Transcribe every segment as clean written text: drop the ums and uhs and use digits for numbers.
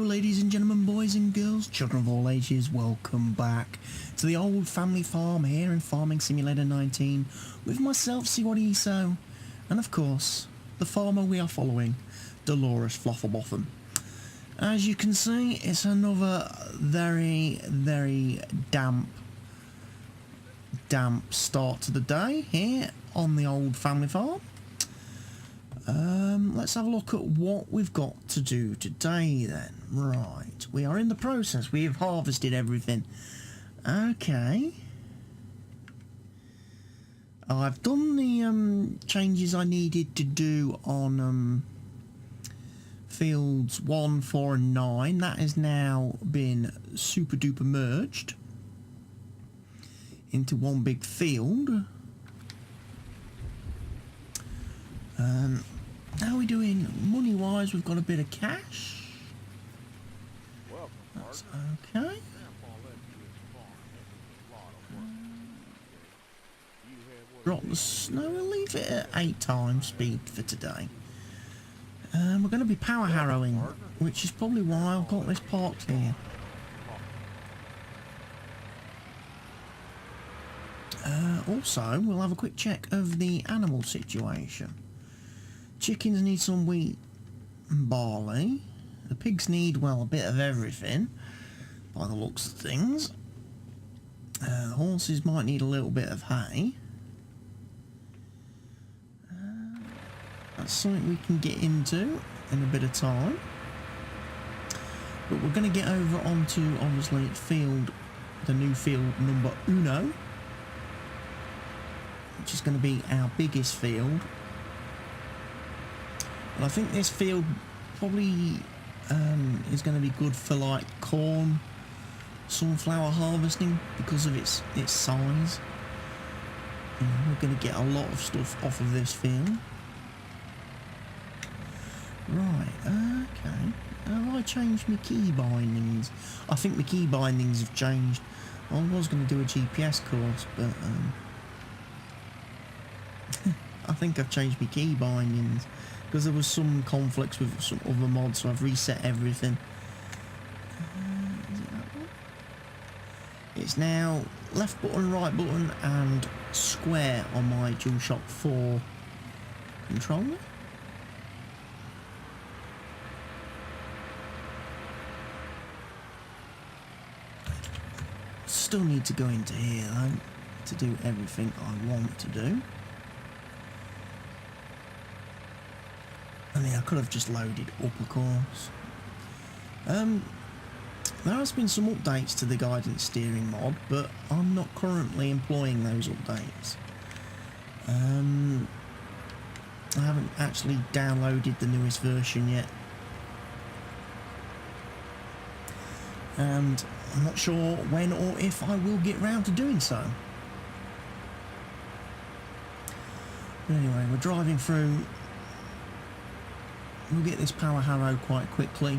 ladies and gentlemen, boys and girls, children of all ages, welcome back to the old family farm here in Farming Simulator 19 with myself, CWATTYESO, and of course, the farmer we are following, Delores Flofflebotham. As you can see, it's another very damp start to the day here on the old family farm. Let's have a look at what we've got to do today then. Right, we are in the process. We have harvested everything. Okay. I've done the changes I needed to do on fields 1, 4 and 9. That has now been super duper merged into one big field. How are we doing money wise? We've got a bit of cash. That's okay. Drop the snow. We'll leave it at 8 times speed for today. We're going to be power harrowing, which is probably why I've got this parked here. Also, we'll have a quick check of the animal situation. Chickens need some wheat and barley. The pigs need, well, a bit of everything, by the looks of things. The horses might need a little bit of hay. That's something we can get into in a bit of time. But we're going to get over onto, obviously, the new field number 1, which is going to be our biggest field. And I think this field probably is going to be good for like corn, sunflower harvesting because of its size. We're going to get a lot of stuff off of this field. Right, okay. Have I changed my key bindings? I think the key bindings have changed. I was going to do a GPS course, but I think I've changed my key bindings because there was some conflicts with some other mods, so I've reset everything. Is it that one? It's now left button, right button and square on my DualShock 4 controller. Still need to go into here though to do everything I want to do. I mean, I could have just loaded up, of course. There has been some updates to the guidance steering mod, but I'm not currently employing those updates. I haven't actually downloaded the newest version yet. And I'm not sure when or if I will get round to doing so. But anyway, we're driving through. We'll get this power harrow quite quickly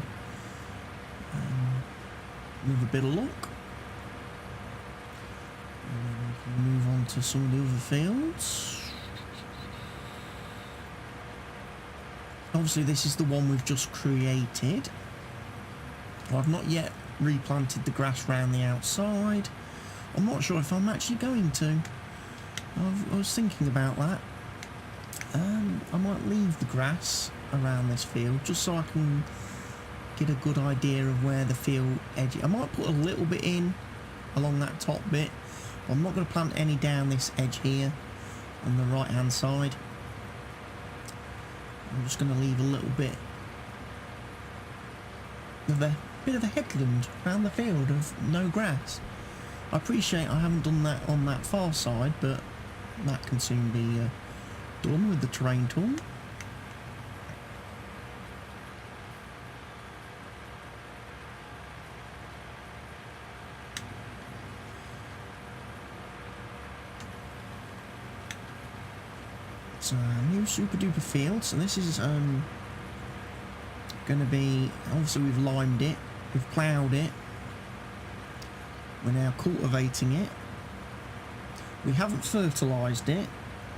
with a bit of luck. And then we can move on to some of the other fields. Obviously this is the one we've just created. I've not yet replanted the grass around the outside. I'm not sure if I'm actually going to. I was thinking about that. I might leave the grass around this field just so I can get a good idea of where the field edge is. I might put a little bit in along that top bit, but I'm not going to plant any down this edge here on the right hand side. I'm just going to leave a little bit of a headland around the field of no grass. I appreciate I haven't done that on that far side, but that can soon be done with the terrain tool. So new super duper field. So this is going to be, obviously we've limed it, we've ploughed it, we're now cultivating it. We haven't fertilised it,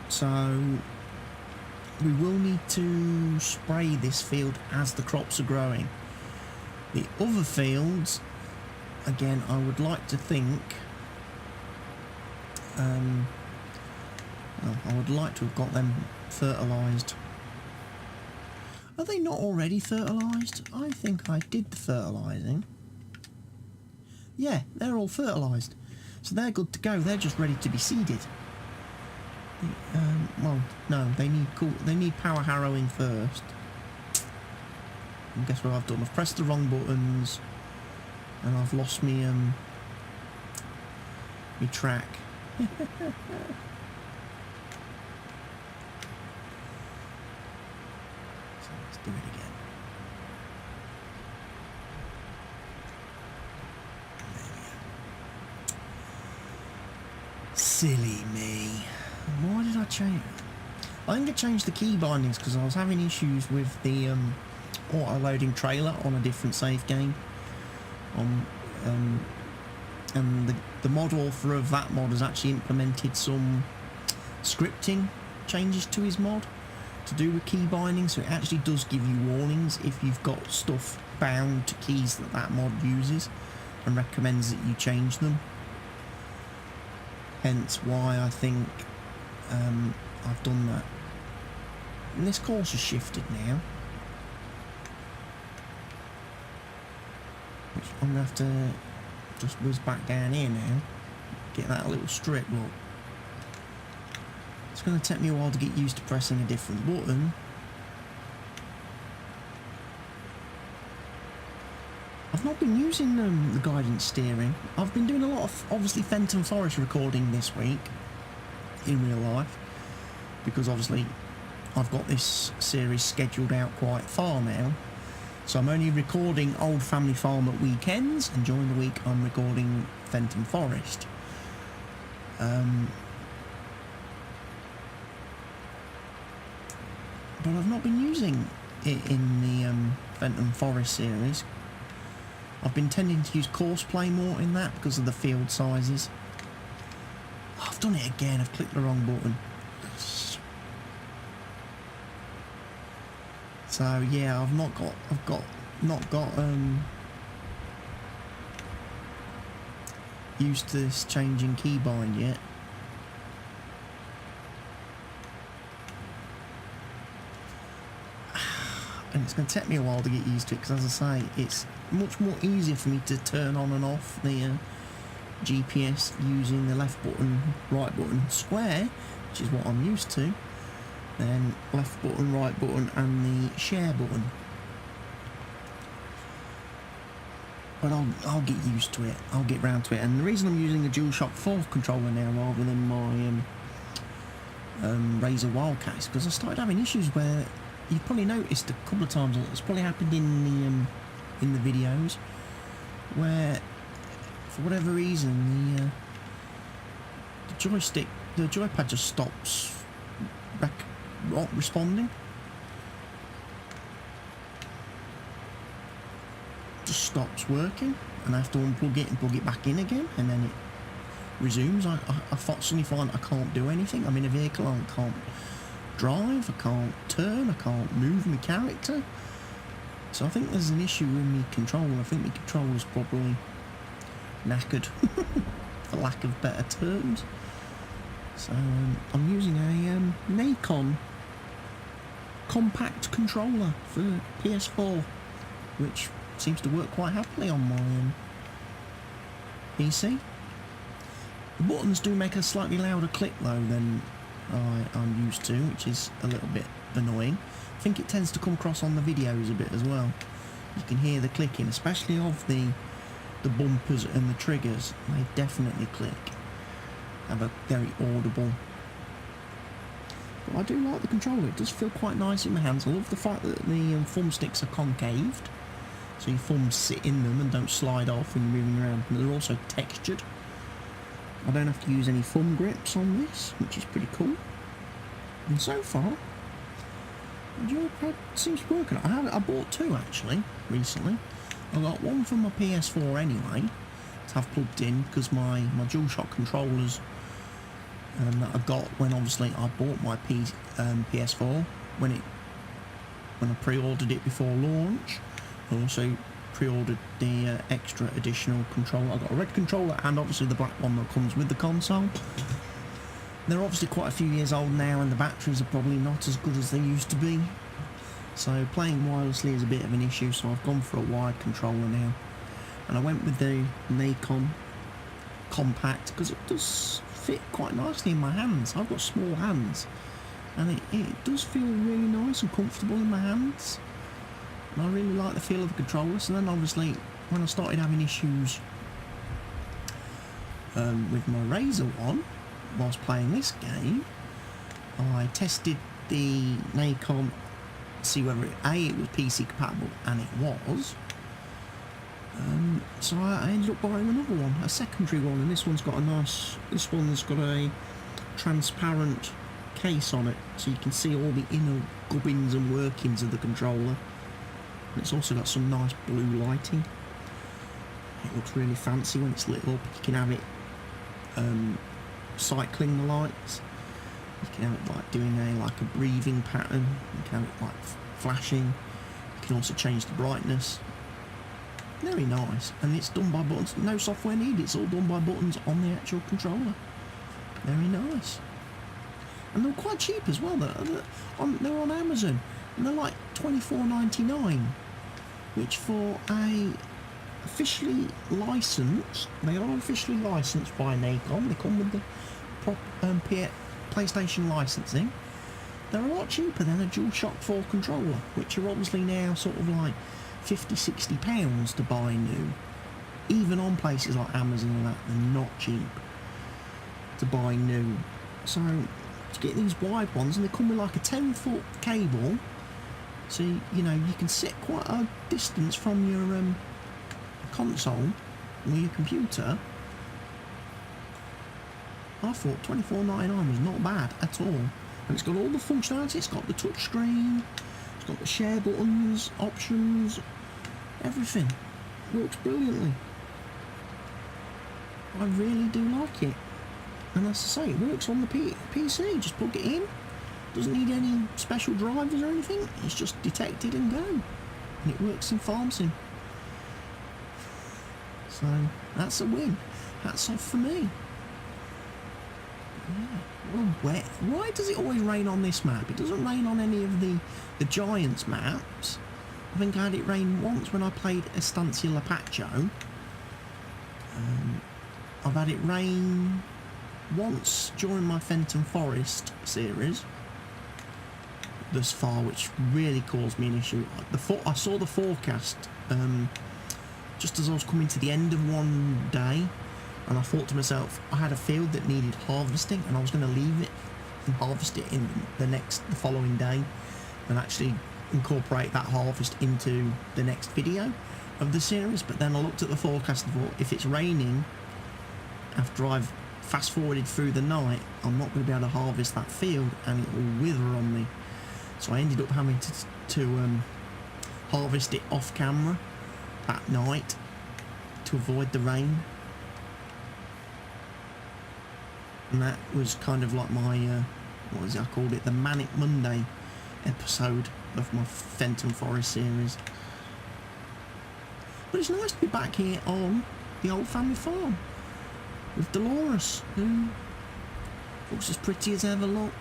so we will need to spray this field as the crops are growing. The other fields, again, I would like to think, well, I would like to have got them fertilised. Are they not already fertilised? I think I did the fertilising. Yeah, they're all fertilised. So they're good to go. They're just ready to be seeded. Well, no, they need power harrowing first. And guess what I've done? I've pressed the wrong buttons, and I've lost me me track. So let's do it again. There we go. Silly me. Why did I change? I think I changed the key bindings because I was having issues with the auto-loading trailer on a different save game. And the mod author of that mod has actually implemented some scripting changes to his mod to do with key binding, so it actually does give you warnings if you've got stuff bound to keys that mod uses, and recommends that you change them. Hence why I think I've done that. And this course has shifted now, which I'm going to have to just whiz back down here now, get that little strip. Look, it's going to take me a while to get used to pressing a different button. I've not been using the guidance steering. I've been doing a lot of, obviously, Fenton Forest recording this week in real life, because obviously I've got this series scheduled out quite far now. So I'm only recording Old Family Farm at weekends, and during the week I'm recording Fenton Forest. But I've not been using it in the Fenton Forest series. I've been tending to use Courseplay more in that because of the field sizes. Oh, I've done it again, I've clicked the wrong button. So yeah, I've not got used to this changing keybind yet. And it's going to take me a while to get used to it, because as I say, it's much more easier for me to turn on and off the GPS using the left button, right button, square, which is what I'm used to, then left button, right button and the share button. But I'll get used to it, I'll get round to it. And the reason I'm using a DualShock 4 controller now rather than my Razer Wildcat is because I started having issues where you've probably noticed a couple of times, it's probably happened in the videos, where for whatever reason the joystick, the joypad just stops responding. Just stops working, and I have to unplug it and plug it back in again, and then it resumes. I suddenly find I can't do anything. I'm in a vehicle, I can't drive, I can't turn, I can't move my character. So I think there's an issue with my controller. I think my controller's probably knackered, for lack of better terms. So I'm using a Nikon compact controller for PS4, which seems to work quite happily on my PC. The buttons do make a slightly louder click though than I'm used to, which is a little bit annoying. I think it tends to come across on the videos a bit as well. You can hear the clicking, especially of the bumpers and the triggers. They definitely click, have a very audible. But I do like the controller, it does feel quite nice in my hands. I love the fact that the thumbsticks are concaved, so your thumbs sit in them and don't slide off when you're moving around. And they're also textured. I don't have to use any thumb grips on this, which is pretty cool. And so far, the joypad seems to work. I bought two actually recently. I got one from my PS4 anyway to have plugged in, because my DualShock controllers that I got when obviously I bought my PS4 when I pre-ordered it before launch. I also pre-ordered the extra additional controller. I've got a red controller and obviously the black one that comes with the console. They're obviously quite a few years old now and the batteries are probably not as good as they used to be. So playing wirelessly is a bit of an issue, so I've gone for a wired controller now. And I went with the Nikon Compact because it does fit quite nicely in my hands. I've got small hands and it does feel really nice and comfortable in my hands. And I really like the feel of the controller. So then obviously when I started having issues with my Razer one whilst playing this game, I tested the Nikon, see whether it was PC compatible, and it was. So I ended up buying another one, a secondary one, and this one's got a transparent case on it, so you can see all the inner gubbins and workings of the controller. And it's also got some nice blue lighting. It looks really fancy when it's lit up. You can have it cycling the lights. You can have it like doing a breathing pattern. You can have it like flashing. You can also change the brightness. Very nice, and it's done by buttons. No software needed. It's all done by buttons on the actual controller. Very nice, and they're quite cheap as well. They're on Amazon, and they're like $24.99, which for a officially licensed, they are officially licensed by Nikon. They come with the PlayStation licensing. They're a lot cheaper than a DualShock 4 controller, which are obviously now sort of like £50–60 to buy new. Even on places like Amazon and that, they're not cheap to buy new. So to get these wide ones, and they come with like a 10-foot cable, so you know you can sit quite a distance from your console or your computer. I thought $24.99 was not bad at all, and it's got all the functionality. It's got the touch screen, it's got the share buttons, options, everything. Works brilliantly. I really do like it, and as I say, it works on the PC. Just plug it in. Doesn't need any special drivers or anything. It's just detected and go, and it works in farm sim. So that's a win. Hats off for me. Yeah. Well, wet. Why does it always rain on this map? It doesn't rain on any of the Giants maps. I think I had it rain once when I played Estancia Lapacho. I've had it rain once during my Fenton Forest series thus far, which really caused me an issue. I saw the forecast just as I was coming to the end of one day, and I thought to myself, I had a field that needed harvesting, and I was going to leave it and harvest it in the following day, and actually incorporate that harvest into the next video of the series. But then I looked at the forecast and thought, if it's raining after I've fast forwarded through the night, I'm not going to be able to harvest that field, and it will wither on me. So I ended up having to harvest it off camera that night to avoid the rain. And that was kind of like my I called it the Manic Monday episode of my Fenton Forest series. But it's nice to be back here on the old family farm with Delores, who looks as pretty as ever. Look,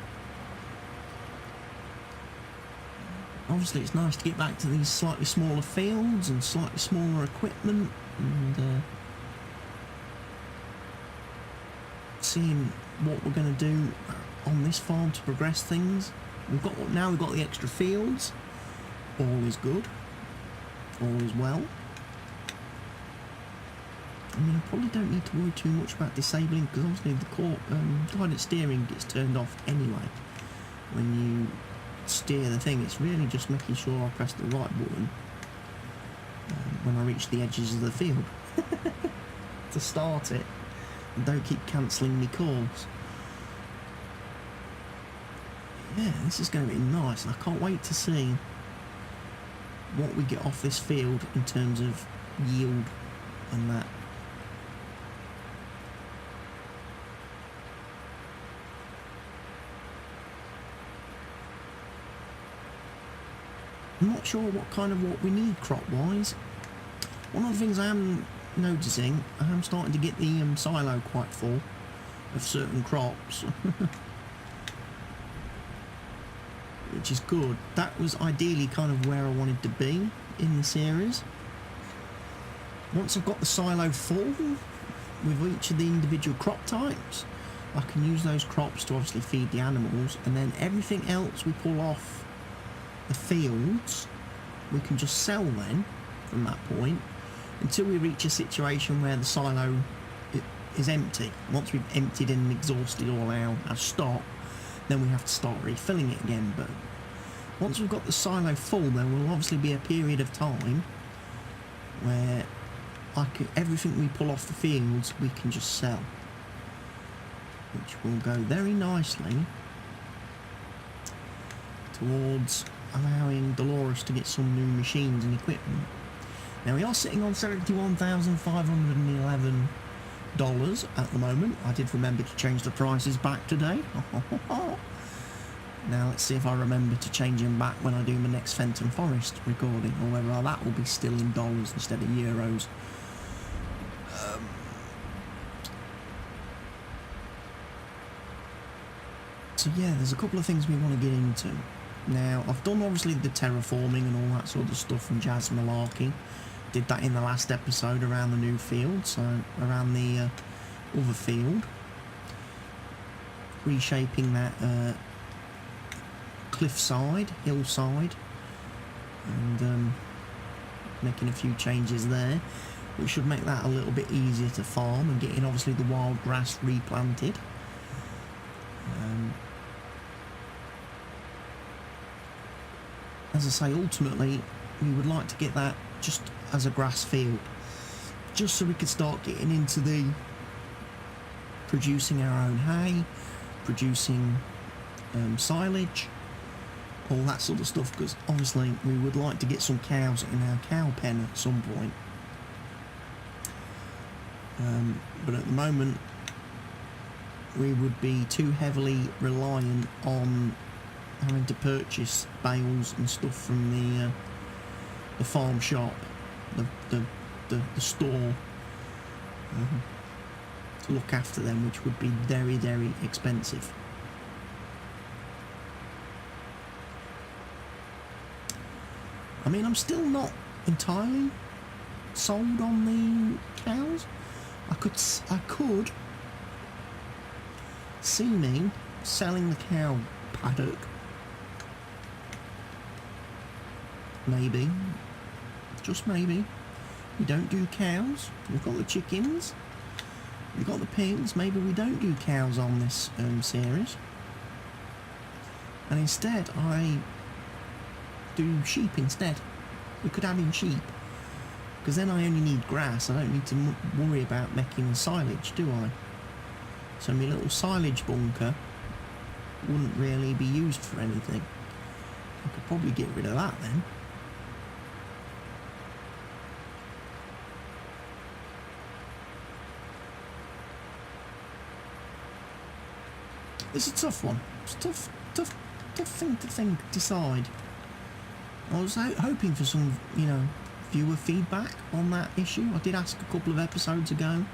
obviously it's nice to get back to these slightly smaller fields and slightly smaller equipment, and seeing what we're going to do on this farm to progress things. We've got the extra fields. All is good. All is well. I mean, I probably don't need to worry too much about disabling, because obviously the guidance steering gets turned off anyway when you steer the thing. It's really just making sure I press the right button when I reach the edges of the field to start it, and don't keep cancelling me calls. Yeah, this is going to be nice, and I can't wait to see what we get off this field in terms of yield and that. I'm not sure what we need crop wise. One of the things I am noticing, I am starting to get the silo quite full of certain crops, which is good. That was ideally kind of where I wanted to be in the series. Once I've got the silo full with each of the individual crop types, I can use those crops to obviously feed the animals, and then everything else we pull off the fields we can just sell then from that point until we reach a situation where the silo is empty. Once we've emptied and exhausted all our stock, then we have to start refilling it again. But once we've got the silo full, there will obviously be a period of time where everything we pull off the fields we can just sell, which will go very nicely towards allowing Delores to get some new machines and equipment. Now we are sitting on $71,511 at the moment. I did remember to change the prices back today. Now let's see if I remember to change them back when I do my next Fenton Forest recording, or whether that will be still in dollars instead of euros. So yeah, there's a couple of things we want to get into. Now, I've done obviously the terraforming and all that sort of stuff from Jazz Malarkey. Did that in the last episode around the new field, so around the other field. Reshaping that cliffside, hillside, and making a few changes there, which should make that a little bit easier to farm, and getting obviously the wild grass replanted. As I say, ultimately we would like to get that just as a grass field, just so we could start getting into the producing our own hay, producing silage, all that sort of stuff, because obviously we would like to get some cows in our cow pen at some point. But at the moment we would be too heavily reliant on having to purchase bales and stuff from the farm shop, the store, to look after them, which would be very, very expensive. I mean, I'm still not entirely sold on the cows. I could see me selling the cow paddock. Maybe, just maybe. We don't do cows. We've got the chickens, we've got the pigs. Maybe we don't do cows on this series, and instead I do sheep instead. We could add in sheep, because then I only need grass. I don't need to worry about making silage, do I? So my little silage bunker wouldn't really be used for anything. I could probably get rid of that then. It's a tough one. It's a tough thing to decide. I was hoping for some, viewer feedback on that issue. I did ask a couple of episodes ago,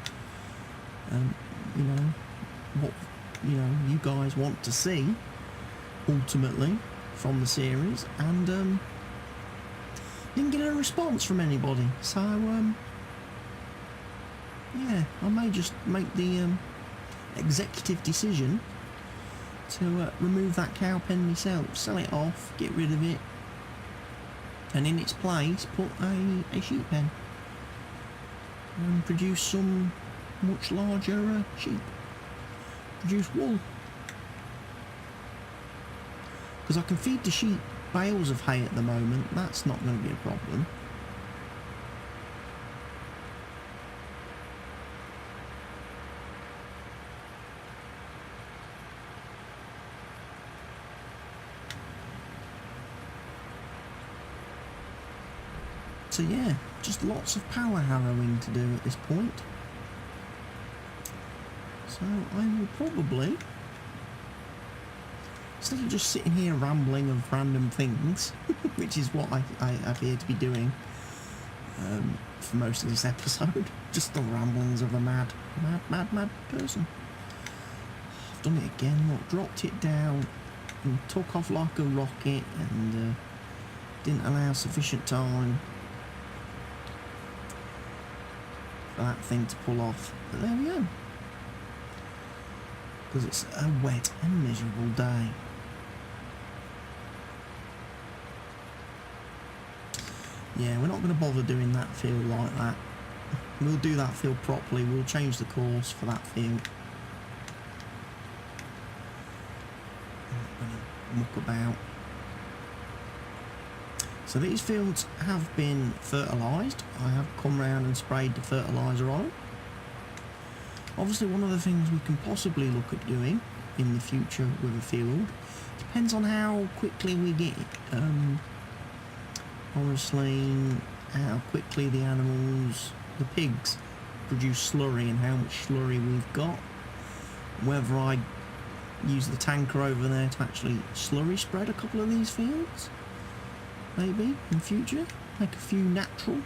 what, you guys want to see ultimately from the series, and didn't get a response from anybody. So, yeah, I may just make the executive decision to remove that cow pen myself, sell it off, get rid of it, and in its place put a sheep pen and produce some much larger sheep, produce wool, because I can feed the sheep bales of hay at the moment. That's not going to be a problem. So yeah, just lots of power harrowing to do at this point. So I will probably, instead of just sitting here rambling of random things, which is what I appear to be doing, for most of this episode. Just the ramblings of a mad person. I've done it again. Look, dropped it down and took off like a rocket, and didn't allow sufficient time for that thing to pull off. But there we go. Because it's a wet and miserable day. Yeah, we're not going to bother doing that field like that. We'll do that field properly. We'll change the course for that field. I'm not going to muck about. So these fields have been fertilised. I have come round and sprayed the fertiliser on. Obviously, one of the things we can possibly look at doing in the future with a field depends on how quickly we get it. Honestly, how quickly the animals, the pigs, produce slurry and how much slurry we've got. Whether I use the tanker over there to actually slurry spread a couple of these fields, maybe in future, make a few natural.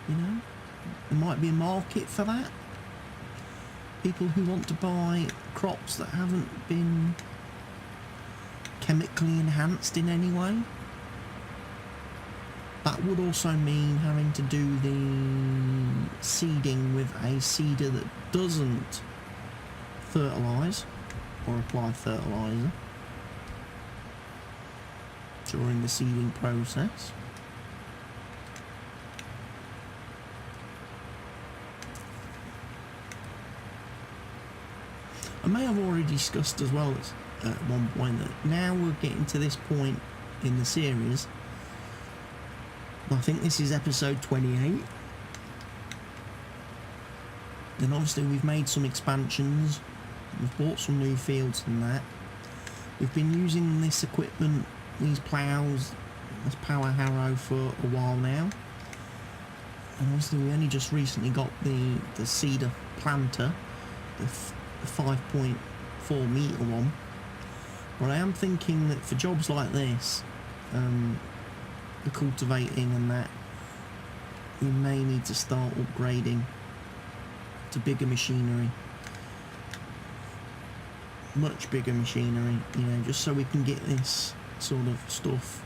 You know, there might be a market for that. People who want to buy crops that haven't been chemically enhanced in any way. That would also mean having to do the seeding with a seeder that doesn't fertilise or apply fertiliser during the seeding process. I may have already discussed as well at one point that now we're getting to this point in the series. I think this is episode 28. Then obviously we've made some expansions, we've bought some new fields and that. We've been using this equipment, these ploughs, this power harrow for a while now. And obviously we only just recently got the cedar planter, the 5.4 metre one. But I am thinking that for jobs like this, the cultivating and that, we may need to start upgrading to bigger machinery, much bigger machinery, you know, just so we can get this sort of stuff,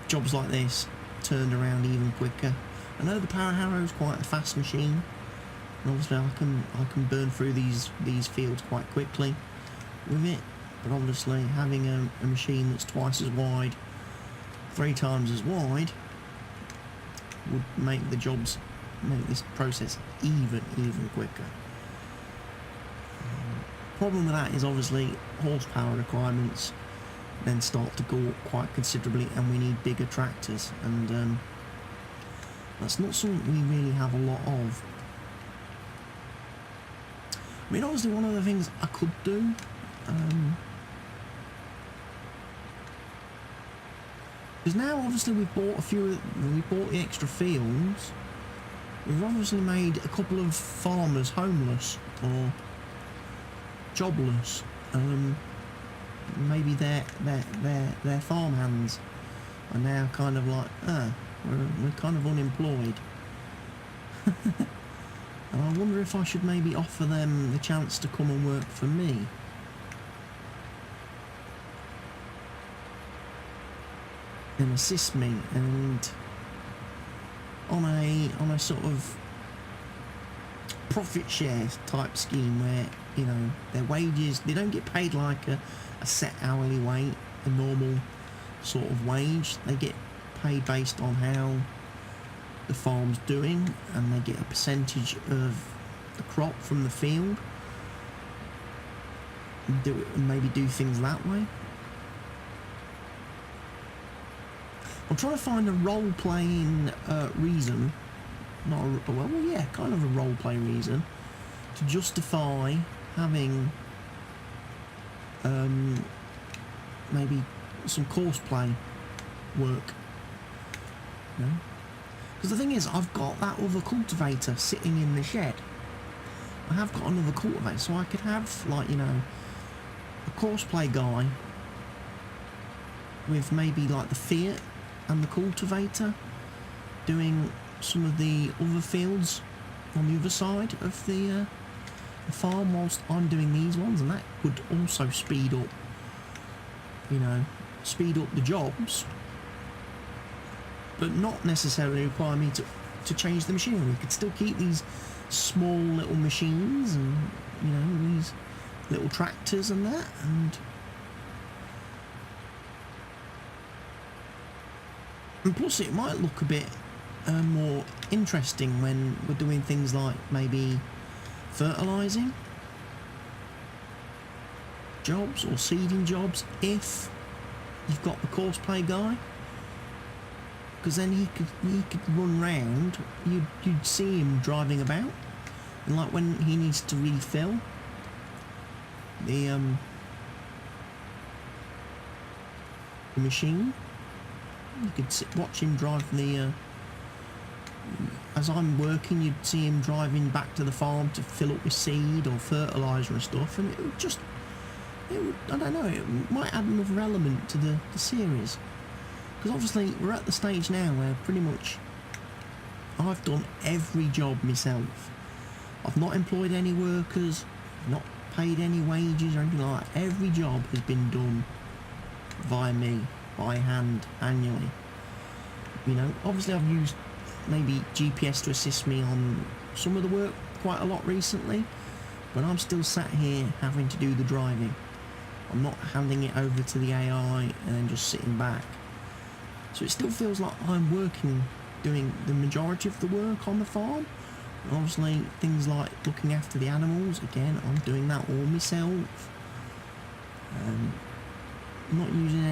jobs like this, turned around even quicker. I know the power harrow is quite a fast machine, and obviously I can burn through these fields quite quickly with it, but obviously having a machine that's twice as wide, 3 times as wide, would make this process even quicker. Problem with that is obviously horsepower requirements then start to go up quite considerably, and we need bigger tractors, and that's not something we really have a lot of. I mean, obviously one of the things I could do, because now obviously we've bought the extra fields, we've obviously made a couple of farmers homeless or jobless. Maybe their farm hands are now kind of like, we're kind of unemployed. And I wonder if I should maybe offer them the chance to come and work for me. And assist me, and on a sort of profit share type scheme where, you know, their wages, they don't get paid like a set hourly wage, a normal sort of wage. They get paid based on how the farm's doing, and they get a percentage of the crop from the field, and maybe do things that way. I'm trying to find a role-playing reason, kind of a role-play reason, to justify having maybe some course play work. You know? Because the thing is, I've got that other cultivator sitting in the shed. I have got another cultivator, so I could have, like, you know, a course play guy with maybe like the Fiat and the cultivator, doing some of the other fields on the other side of the farm whilst I'm doing these ones, and that could also speed up, you know, speed up the jobs, but not necessarily require me to change the machinery. We could still keep these small little machines and, you know, these little tractors and that, and plus it might look a bit more interesting when we're doing things like maybe fertilising jobs or seeding jobs, if you've got the course play guy, because then he could run round, you'd see him driving about, and like when he needs to refill the machine, you could watch him drive the as I'm working, you'd see him driving back to the farm to fill up with seed or fertiliser and stuff, and it would, I don't know, it might add another element to the series. Because obviously we're at the stage now where pretty much I've done every job myself. I've not employed any workers, not paid any wages or anything like that. Every job has been done via me, by hand, manually. You know, obviously I've used maybe GPS to assist me on some of the work quite a lot recently, but I'm still sat here having to do the driving. I'm not handing it over to the AI and then just sitting back. So it still feels like I'm working, doing the majority of the work on the farm. And obviously things like looking after the animals, again, I'm doing that all myself. I'm not using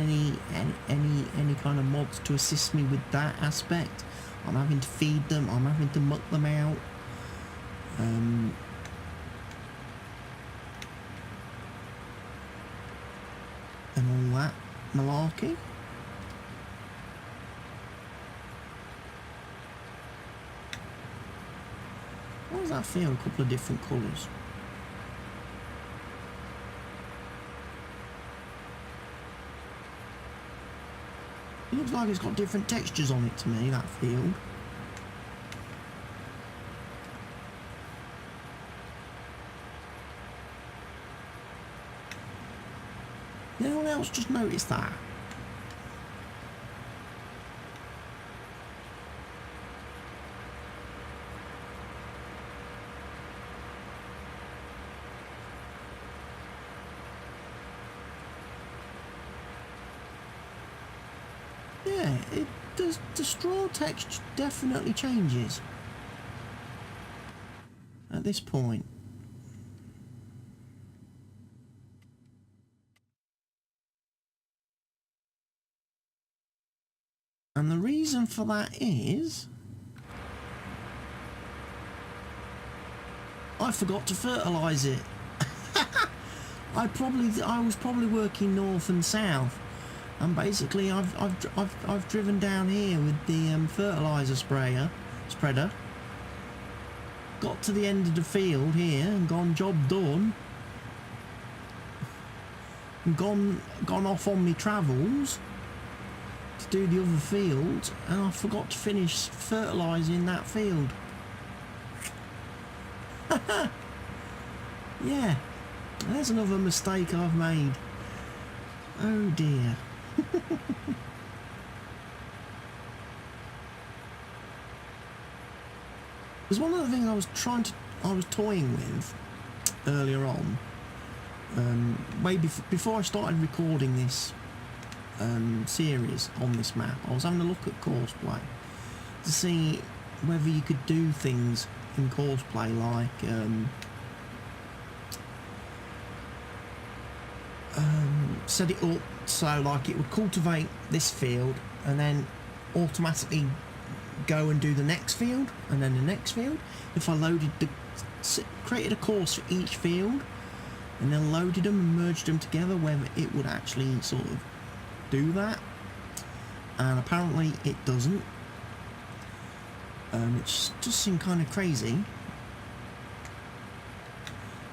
any kind of mods to assist me with that aspect. I'm having to feed them, I'm having to muck them out. And all that malarkey. Why does that feel a couple of different colours? It looks like it's got different textures on it to me, that field. Anyone else just noticed that? Yeah, it does. The straw texture definitely changes at this point. And the reason for that is I forgot to fertilise it. I was probably working north and south, and basically I've driven down here with the fertiliser spreader, got to the end of the field here and gone, job done, and gone off on my travels to do the other fields, and I forgot to finish fertilising that field. Yeah, there's another mistake I've made. Oh dear. There's one of the things I was toying with earlier on, way before I started recording this series on this map. I was having a look at courseplay to see whether you could do things in courseplay like set it up so like it would cultivate this field and then automatically go and do the next field and then the next field. If I created a course for each field and then loaded them and merged them together, whether it would actually sort of do that, and apparently it doesn't. It just seemed kind of crazy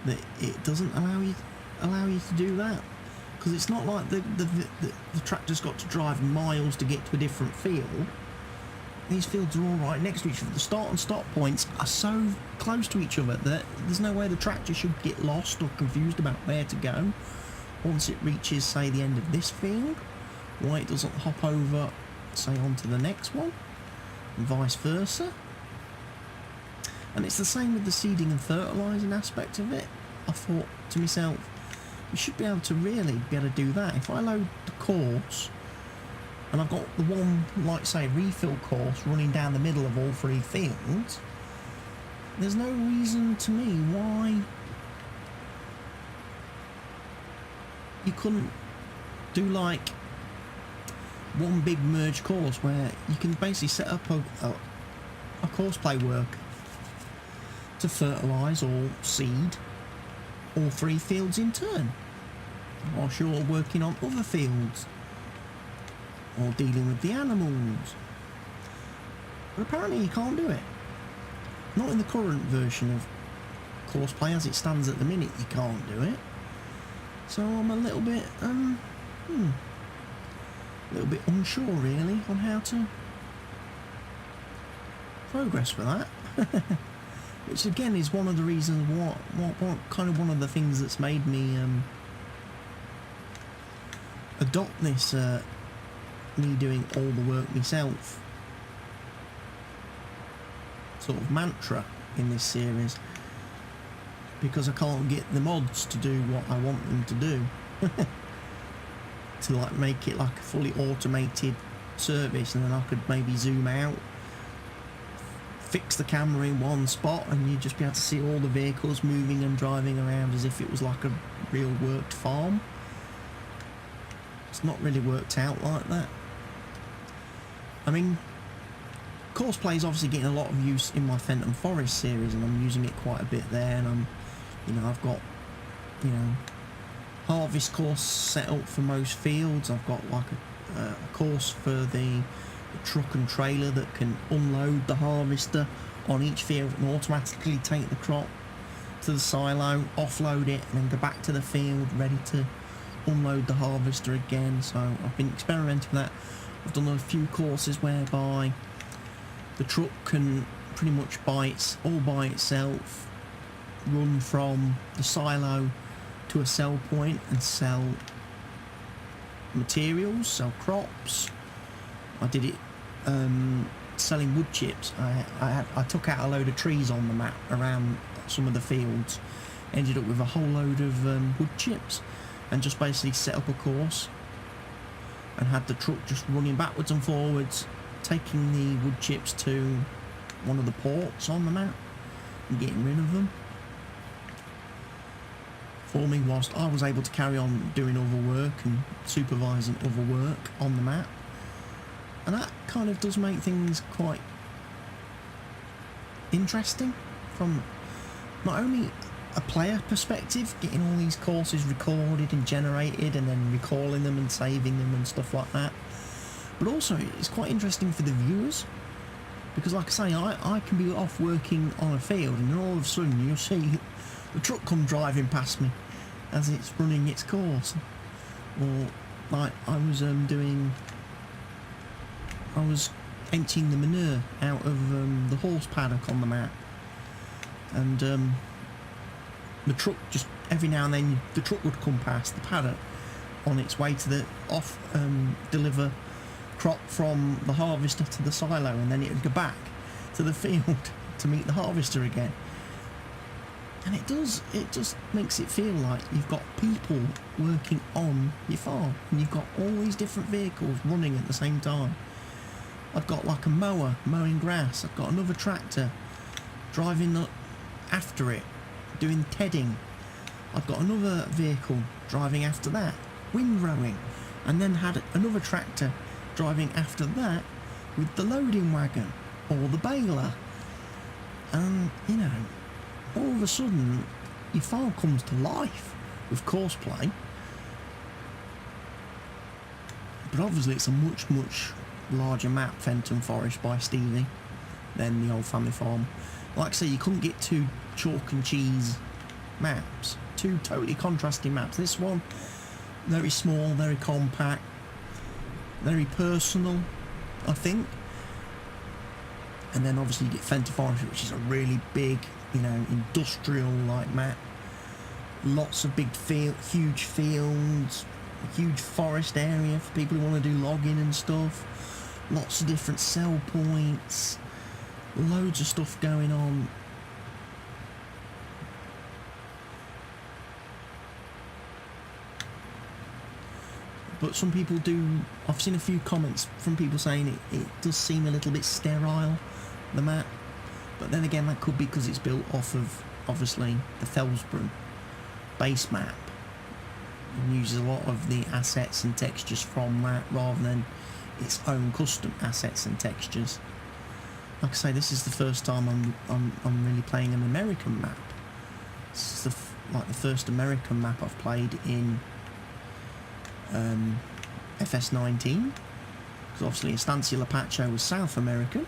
that it doesn't allow you to do that, because it's not like the tractor's got to drive miles to get to a different field. these fields are all right next to each other. The start and stop points are so close to each other that there's no way the tractor should get lost or confused about where to go once it reaches, say, the end of this field, why it doesn't hop over, say, onto the next one, and vice versa. And it's the same with the seeding and fertilising aspect of it. I thought to myself, you should be able to really be able to do that. If I load the course, and I've got the one, like say, refill course running down the middle of all 3 fields, there's no reason to me why you couldn't do like one big merge course where you can basically set up a course play work to fertilise or seed all 3 fields in turn, whilst you're working on other fields or dealing with the animals. But apparently you can't do it. Not in the current version of course play as it stands at the minute, you can't do it. So I'm a little bit unsure really on how to progress with that. Which again is one of the reasons what kind of one of the things that's made me adopt this me doing all the work myself sort of mantra in this series, because I can't get the mods to do what I want them to do. To like make it like a fully automated service, and then I could maybe zoom out, fix the camera in one spot, and you'd just be able to see all the vehicles moving and driving around as if it was like a real worked farm. It's not really worked out like that. I mean, course play is obviously getting a lot of use in my Fenton Forest series, and I'm using it quite a bit there, and I've got, harvest course set up for most fields. I've got like a course for the truck and trailer that can unload the harvester on each field and automatically take the crop to the silo, offload it, and then go back to the field ready to unload the harvester again. So I've been experimenting with that. I've done a few courses whereby the truck can pretty much all by itself run from the silo to a sell point and sell materials, sell crops. I did it selling wood chips. I took out a load of trees on the map around some of the fields, ended up with a whole load of wood chips, and just basically set up a course and had the truck just running backwards and forwards, taking the wood chips to one of the ports on the map and getting rid of them for me, whilst I was able to carry on doing other work and supervising other work on the map. And that kind of does make things quite interesting from not only a player perspective, getting all these courses recorded and generated and then recalling them and saving them and stuff like that, but also it's quite interesting for the viewers, because like I say, I can be off working on a field and then all of a sudden you'll see the truck come driving past me as it's running its course. Or like I was emptying the manure out of the horse paddock on the map, and the truck just every now and then the truck would come past the paddock on its way to the deliver crop from the harvester to the silo, and then it would go back to the field to meet the harvester again. And it just makes it feel like you've got people working on your farm, and you've got all these different vehicles running at the same time. I've got like a mower mowing grass, I've got another tractor driving after it doing tedding, I've got another vehicle driving after that windrowing, and then had another tractor driving after that with the loading wagon or the baler. And all of a sudden your farm comes to life with course play. But obviously it's a much larger map, Fenton Forest by Stevie, than the old family farm. Like I say, you couldn't get 2 chalk and cheese maps, 2 totally contrasting maps. This one very small, very compact, very personal, I think. And then obviously you get Fenton Forest, which is a really big, you know, industrial like map. Lots of big huge fields, huge forest area for people who want to do logging and stuff. Lots of different sell points, loads of stuff going on. But some people do, I've seen a few comments from people saying it does seem a little bit sterile, the map. But then again, that could be because it's built off of, obviously, the Felsborough base map. And uses a lot of the assets and textures from that, rather than its own custom assets and textures. Like I say, this is the first time I'm really playing an American map. This is the first American map I've played in FS19, because obviously Estancia Apache was South American.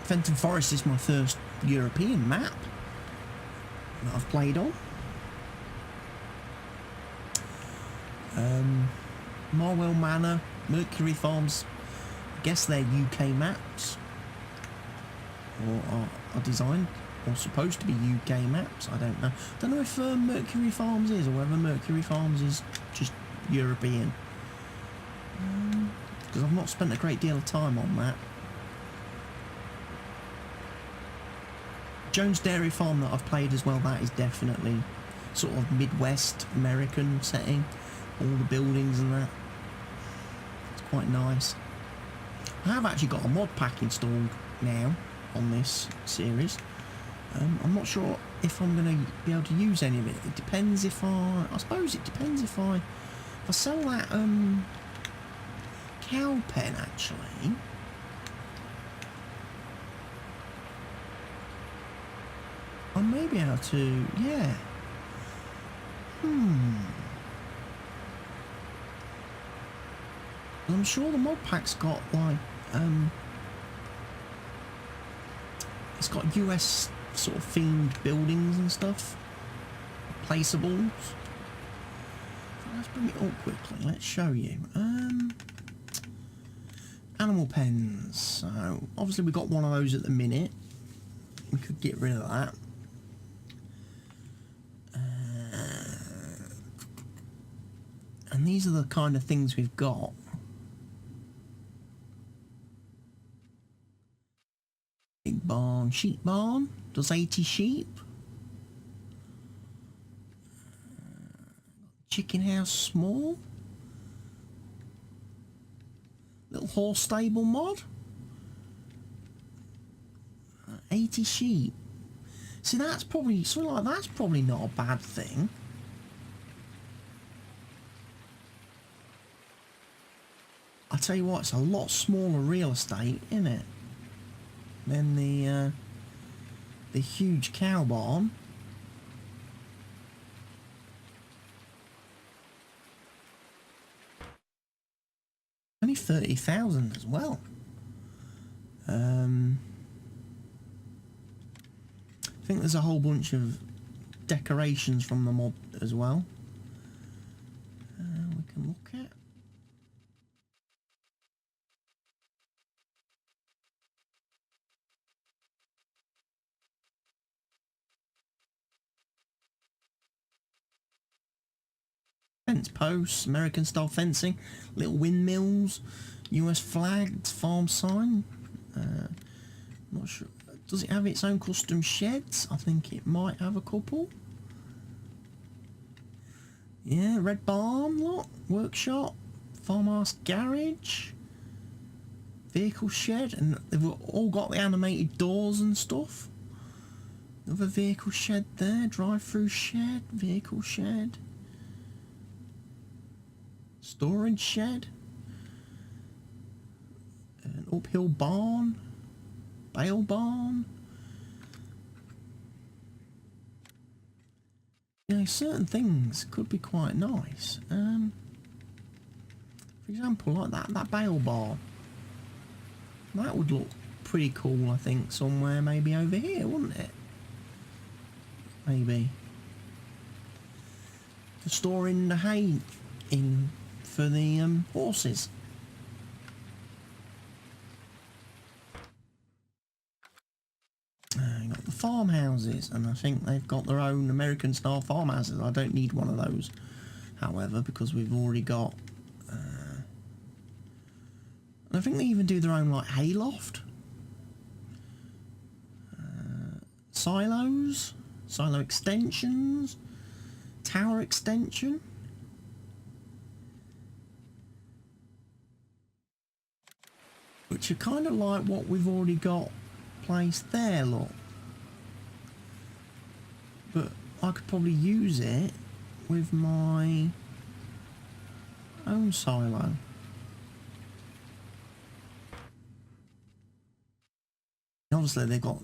Fenton Forest is my first European map that I've played on. Marwell Manor, Mercury Farms, I guess they're UK maps, or are designed or supposed to be UK maps. I don't know. Don't know if Mercury Farms is, or whether Mercury Farms is just European. Because I've not spent a great deal of time on that. Jones Dairy Farm that I've played as well, that is definitely sort of Midwest American setting. All the buildings and that. It's quite nice. I have actually got a mod pack installed now on this series. I'm not sure if I'm going to be able to use any of it. It depends if I suppose it depends if I sell that cow pen actually. I may be able to, yeah. I'm sure the mod pack's got like it's got US sort of themed buildings and stuff, placeables. So let's bring it up quickly. Let's show you. Animal pens. So obviously we've got one of those at the minute. We could get rid of that. And these are the kind of things we've got. Big barn, sheep barn, does 80 sheep. Chicken house small. Little horse stable mod. 80 sheep. See, that's probably, something like that's probably not a bad thing. I tell you what, it's a lot smaller real estate, isn't it? Than the huge cow barn. Only 30,000 as well. I think there's a whole bunch of decorations from the mod as well. We can look at. Fence posts, American style fencing, little windmills, US flagged farm sign. Not sure. Does it have its own custom sheds? I think it might have a couple. Yeah, red barn lot, workshop, farmhouse garage, vehicle shed, and they've all got the animated doors and stuff. Another vehicle shed there, drive-through shed, vehicle shed. Storage shed, an uphill barn, bale barn. You know, certain things could be quite nice. For example, like that bale barn. That would look pretty cool, I think, somewhere maybe over here, wouldn't it? Maybe. For storing the hay in for the horses. got the farmhouses, and I think they've got their own American style farmhouses. I don't need one of those, however, because we've already got and I think they even do their own like hayloft, silos, silo extensions, tower extension. Which are kind of like what we've already got placed there, look. But I could probably use it with my own silo. Obviously they've got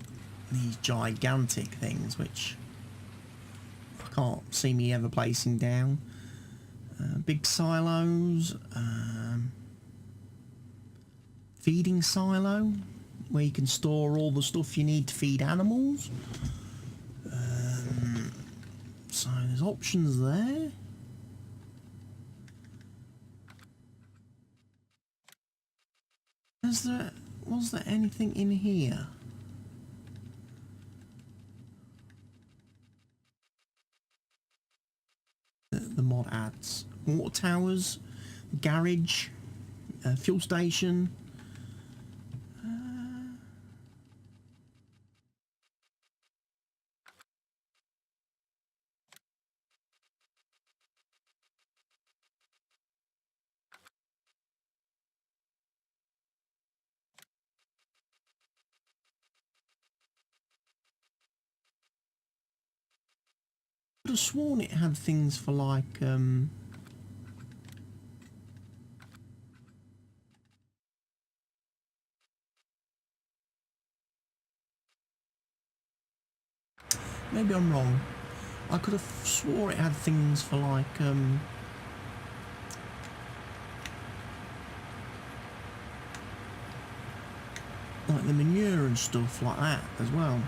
these gigantic things which I can't see me ever placing down. Big silos, feeding silo where you can store all the stuff you need to feed animals. So there's options there. Was there anything in here? The mod adds water towers, garage, fuel station. I could have sworn it had things for like maybe I'm wrong. I could have swore it had things for like the manure and stuff like that as well.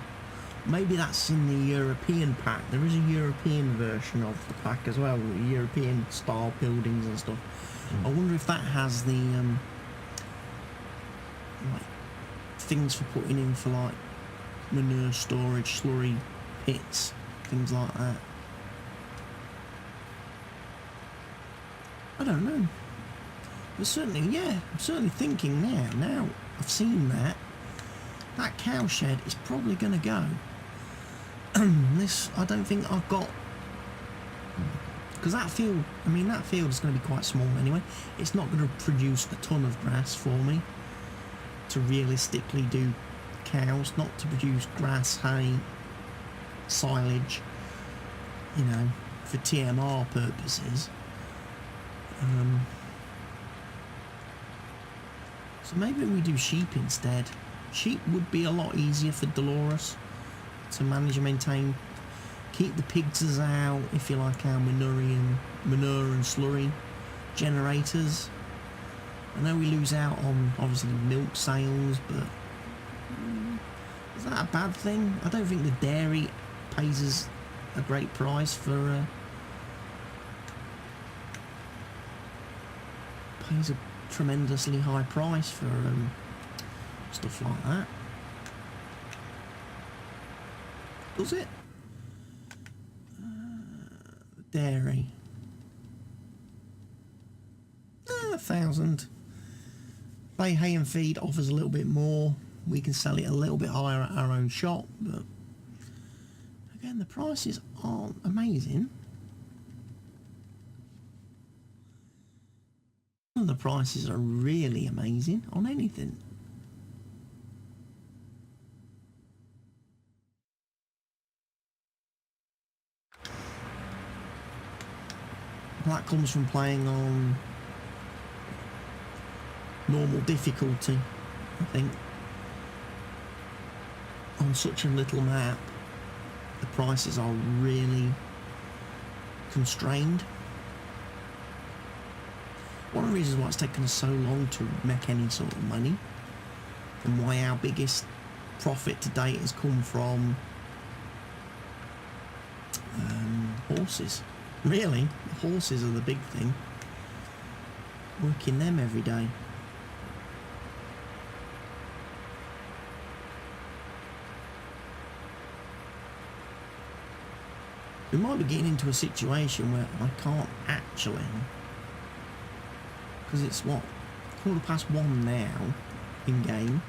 Maybe that's in the European pack. There is a European version of the pack as well, European style buildings and stuff. I wonder if that has the like things for putting in for like manure storage, slurry pits, things like that. I don't know. But certainly, yeah, I'm certainly thinking now I've seen that cow shed is probably going to go. This, I don't think I've got, because that field is going to be quite small anyway. It's not going to produce a ton of grass for me to realistically do cows, not to produce grass, hay, silage, you know, for TMR purposes. So maybe we do sheep instead. Sheep would be a lot easier for Delores to manage and maintain. Keep the pigs out if you like our manure and slurry generators. I know we lose out on obviously milk sales, but is that a bad thing? I don't think the dairy pays us a great price for pays a tremendously high price for stuff like that. Does it? Dairy. 1,000. Bay hay and feed offers a little bit more. We can sell it a little bit higher at our own shop, but again, the prices aren't amazing. None of the prices are really amazing on anything. That comes from playing on normal difficulty, I think. On such a little map, the prices are really constrained. One of the reasons why it's taken us so long to make any sort of money, and why our biggest profit to date has come from horses. Really, the horses are the big thing. Working them every day. We might be getting into a situation where I can't actually, because it's what, 1:15 now in game.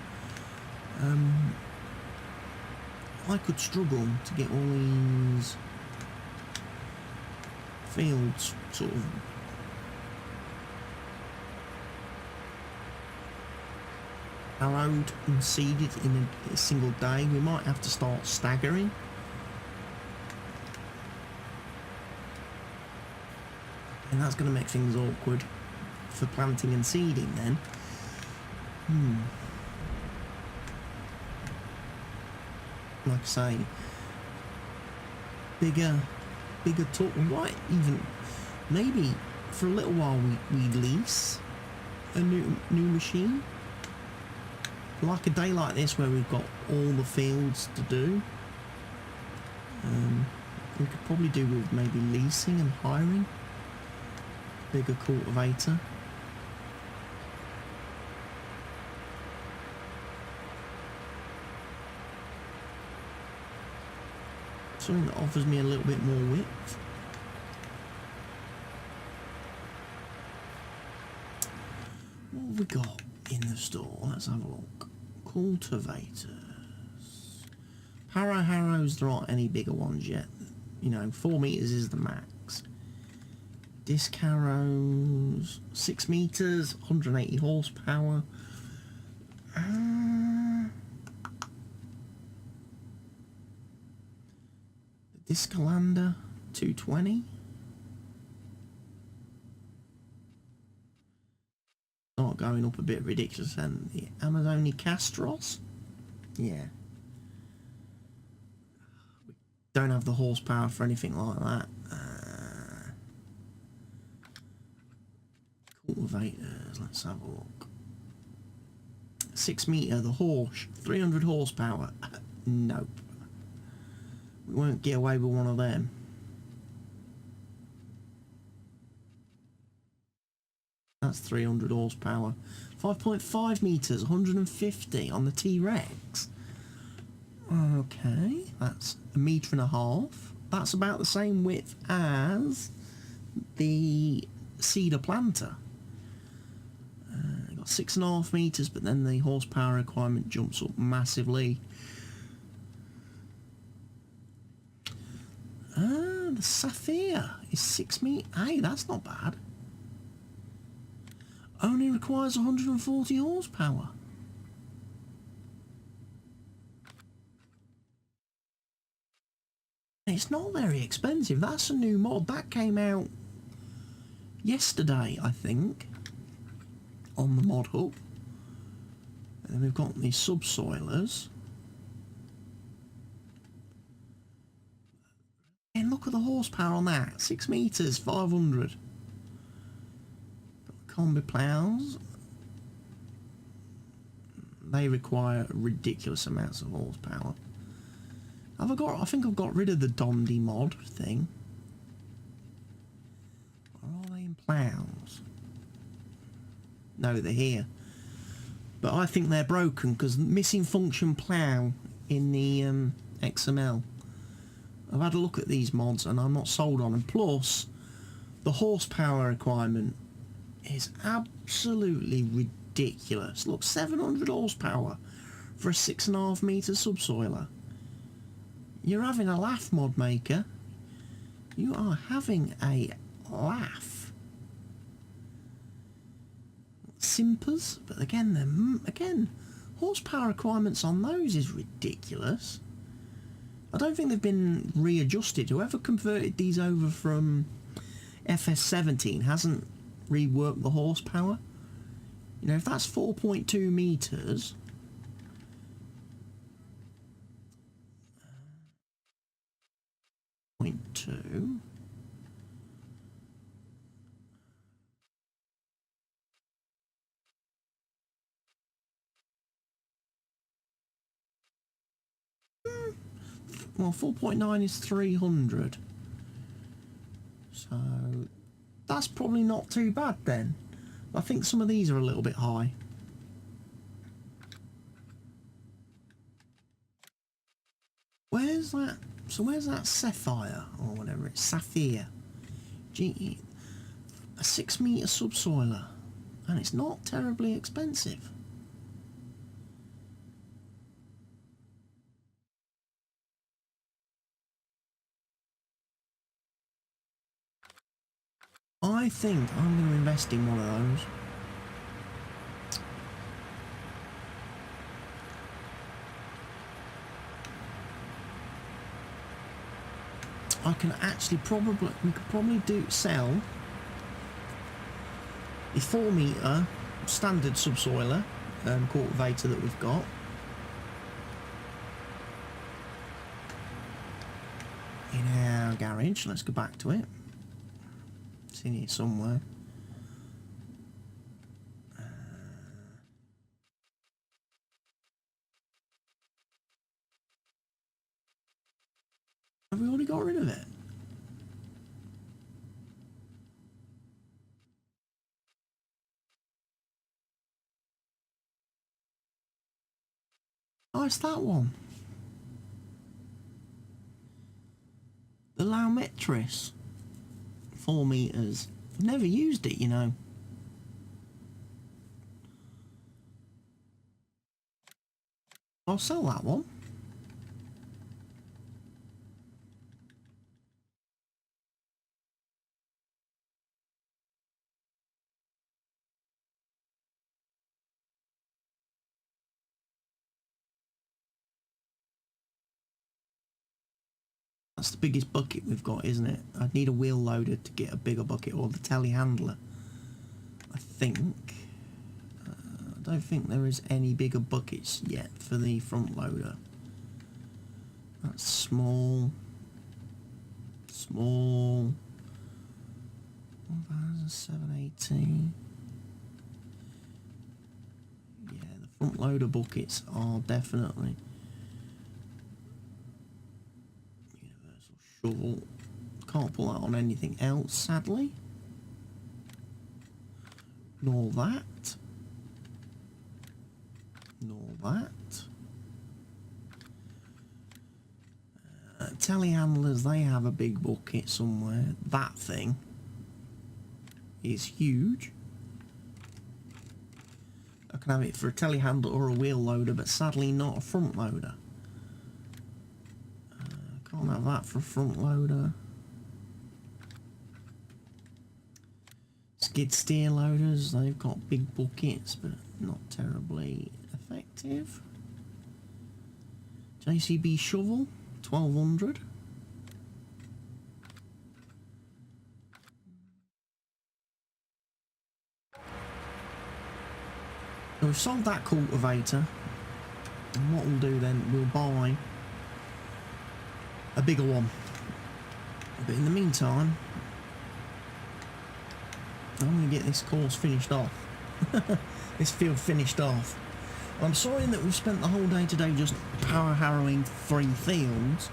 I could struggle to get all these fields sort of harrowed and seeded in a single day. We might have to start staggering. And that's going to make things awkward for planting and seeding then. Like I say, bigger talk. We might even, maybe for a little while we lease a new machine. Like a day like this where we've got all the fields to do. We could probably do with maybe leasing and hiring a bigger cultivator. Something that offers me a little bit more width. What have we got in the store? Let's have a look. Cultivators. Harrows, there aren't any bigger ones yet. You know, 4 meters is the max. Disc harrows, 6 meters, 180 horsepower. Discalander, 220. Start going up a bit ridiculous. And the Amazoni Castros, yeah. We don't have the horsepower for anything like that. Cultivators, let's have a look. 6 meter, the horse, 300 horsepower. Nope. We won't get away with one of them. That's 300 horsepower. 5.5 meters, 150 on the T-Rex. Okay, that's 1.5 meters. That's about the same width as the cedar planter. Got 6.5 meters, but then the horsepower requirement jumps up massively. The Sapphire is 6 meters. Hey, that's not bad. Only requires 140 horsepower. It's not very expensive. That's a new mod. That came out yesterday, I think, on the mod hub. And then we've got these subsoilers. And look at the horsepower on that. 6 meters, 500. Combi plows. They require ridiculous amounts of horsepower. I think I've got rid of the Dondi mod thing. Or are they in plows? No, they're here. But I think they're broken because missing function plow in the XML. I've had a look at these mods and I'm not sold on them. Plus, the horsepower requirement is absolutely ridiculous. Look, 700 horsepower for a 6.5 meter subsoiler. You're having a laugh, mod maker. You are having a laugh. Simpers, but again, horsepower requirements on those is ridiculous. I don't think they've been readjusted. Whoever converted these over from FS19 hasn't reworked the horsepower. You know, if that's 4.2 meters, .2. Well, 4.9 is 300. So that's probably not too bad then. I think some of these are a little bit high. Where's that So where's that sapphire, or whatever it's, sapphire? Gee, a 6 metre subsoiler, and it's not terribly expensive. I think I'm going to invest in one of those. I can actually we could probably sell the 4 metre standard subsoiler cultivator that we've got. In our garage. Let's go back to it. It's in here somewhere. Have we already got rid of it? Oh, it's that one. The Laumetris. 4 metres. I've never used it, you know. I'll sell that one. That's the biggest bucket we've got, isn't it? I'd need a wheel loader to get a bigger bucket, or the telehandler. I think. I don't think there is any bigger buckets yet for the front loader. That's small. Small. 1718. Yeah, the front loader buckets are definitely. Universal shovel. Can't pull that on anything else, sadly. Nor that. Nor that. Telehandlers, they have a big bucket somewhere. That thing is huge. I can have it for a telehandler or a wheel loader, but sadly not a front loader. Can't have that for a front loader. Skid steer loaders, they've got big buckets, but not terribly effective. JCB shovel, 1200. So we've sold that cultivator, and what we'll do then, we'll buy a bigger one. But in the meantime, I'm going to get this course finished off. This field finished off. I'm sorry that we've spent the whole day today just power harrowing 3 fields,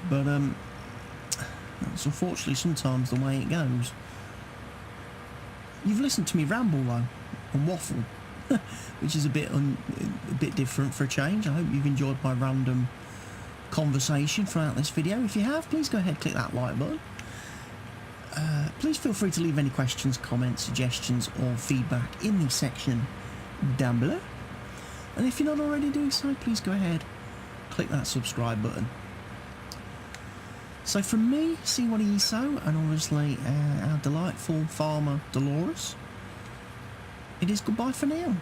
but that's unfortunately sometimes the way it goes. You've listened to me ramble though, and waffle, which is a bit different for a change. I hope you've enjoyed my random conversation throughout this video. If you have, please go ahead and click that like button. Please feel free to leave any questions, comments, suggestions or feedback in the section down below. And if you're not already doing so, please go ahead, click that subscribe button. So from me, CWATTYESO, and obviously our delightful farmer Delores, it is goodbye for now.